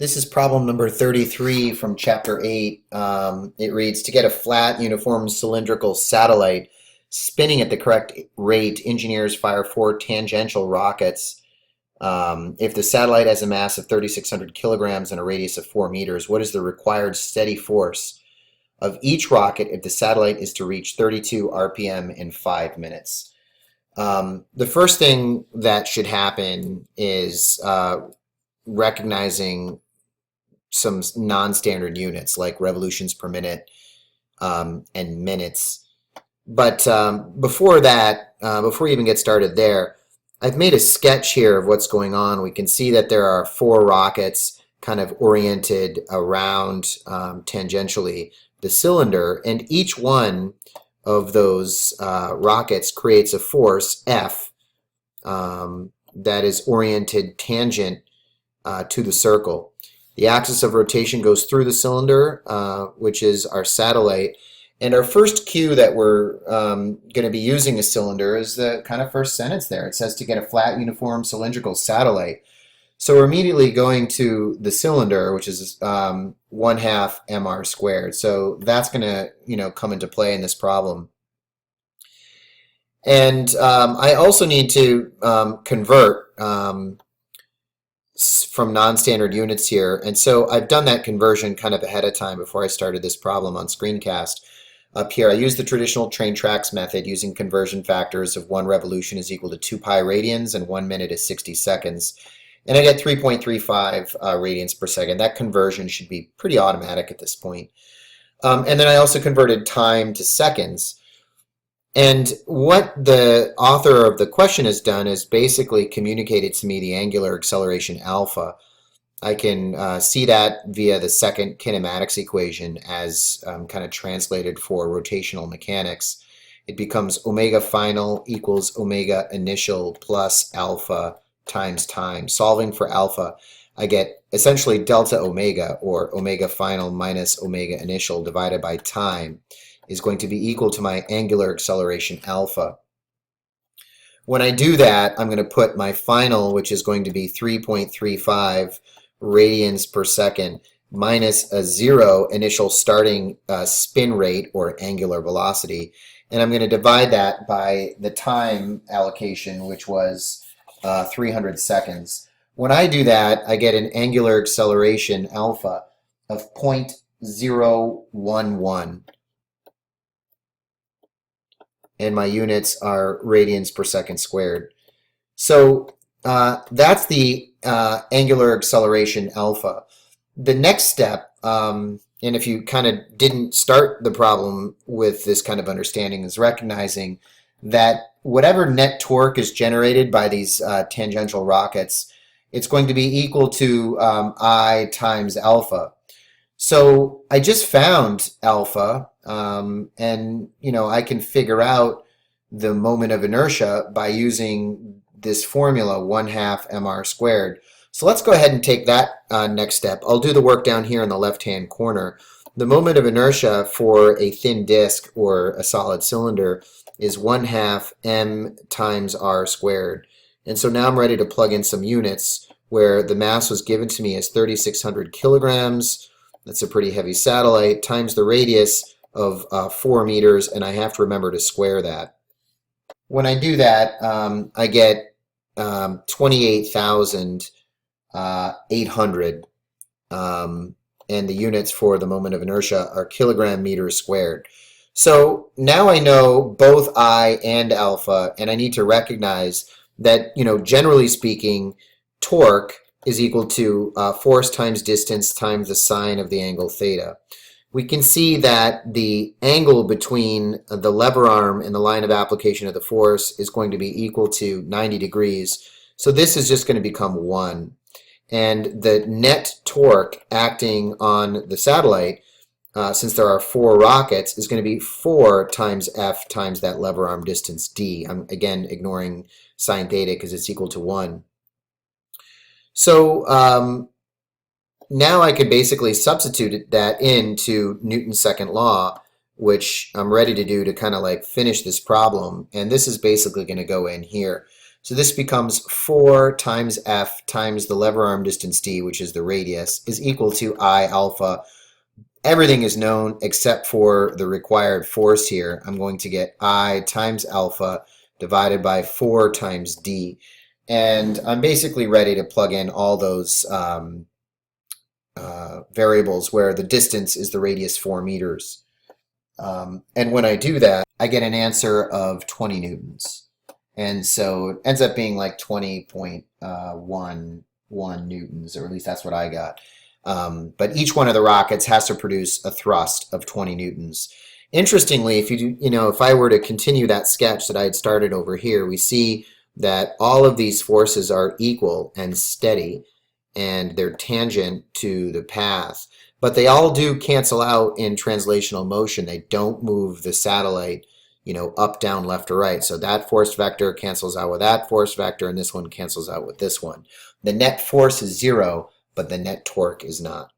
This is problem number 33 from chapter 8. It reads, to get a flat, uniform, cylindrical satellite spinning at the correct rate, engineers fire 4 tangential rockets. If the satellite has a mass of 3,600 kilograms and a radius of 4 meters, what is the required steady force of each rocket if the satellite is to reach 32 RPM in 5 minutes? The first thing that should happen is recognizing some non-standard units like revolutions per minute and minutes. But before that, before we even get started there, I've made a sketch here of what's going on. We can see that there are 4 rockets kind of oriented around tangentially the cylinder, and each one of those rockets creates a force F that is oriented tangent to the circle. The axis of rotation goes through the cylinder, which is our satellite. And our first cue that we're going to be using a cylinder is the kind of first sentence there. It says to get a flat, uniform, cylindrical satellite. So we're immediately going to the cylinder, which is 1/2 mr squared. So that's going to, come into play in this problem. And I also need to convert from non-standard units here. And so I've done that conversion kind of ahead of time before I started this problem on screencast. Up here, I use the traditional train tracks method using conversion factors of 1 revolution is equal to 2 pi radians and 1 minute is 60 seconds. And I get 3.35 radians per second. That conversion should be pretty automatic at this point. And then I also converted time to seconds. And what the author of the question has done is basically communicated to me the angular acceleration alpha. I can see that via the second kinematics equation as kind of translated for rotational mechanics. It becomes omega final equals omega initial plus alpha times time. Solving for alpha, I get essentially delta omega, or omega final minus omega initial divided by time, is going to be equal to my angular acceleration alpha. When I do that, I'm going to put my final, which is going to be 3.35 radians per second minus a 0 initial starting spin rate or angular velocity. And I'm going to divide that by the time allocation, which was 300 seconds. When I do that, I get an angular acceleration alpha of 0.011. And my units are radians per second squared. So that's the angular acceleration alpha. The next step, and if you kind of didn't start the problem with this kind of understanding, is recognizing that whatever net torque is generated by these tangential rockets, it's going to be equal to I times alpha. So I just found alpha, and I can figure out the moment of inertia by using this formula 1/2 mr squared. So let's go ahead and take that next step. I'll do the work down here in the left-hand corner. The moment of inertia for a thin disk or a solid cylinder is 1/2 m times r squared. And so now I'm ready to plug in some units where the mass was given to me as 3,600 kilograms. That's a pretty heavy satellite, times the radius of 4 meters, and I have to remember to square that. When I do that, I get 28,800, and the units for the moment of inertia are kilogram meters squared. So now I know both I and alpha, and I need to recognize that, generally speaking, torque is equal to force times distance times the sine of the angle theta. We can see that the angle between the lever arm and the line of application of the force is going to be equal to 90 degrees. So this is just going to become 1. And the net torque acting on the satellite, since there are 4 rockets, is going to be 4 times F times that lever arm distance d. I'm again ignoring sine theta because it's equal to 1. So now I could basically substitute that into Newton's second law, which I'm ready to do to kind of like finish this problem. And this is basically going to go in here. So this becomes 4 times F times the lever arm distance d, which is the radius, is equal to I alpha. Everything is known except for the required force here. I'm going to get I times alpha divided by 4 times d. And I'm basically ready to plug in all those variables where the distance is the radius 4 meters. And when I do that, I get an answer of 20 newtons. And so it ends up being like 20.11 newtons, or at least that's what I got. But each one of the rockets has to produce a thrust of 20 newtons. Interestingly, if I were to continue that sketch that I had started over here, we see that all of these forces are equal and steady, and they're tangent to the path. But they all do cancel out in translational motion. They don't move the satellite, up, down, left, or right. So that force vector cancels out with that force vector, and this one cancels out with this one. The net force is 0, but the net torque is not.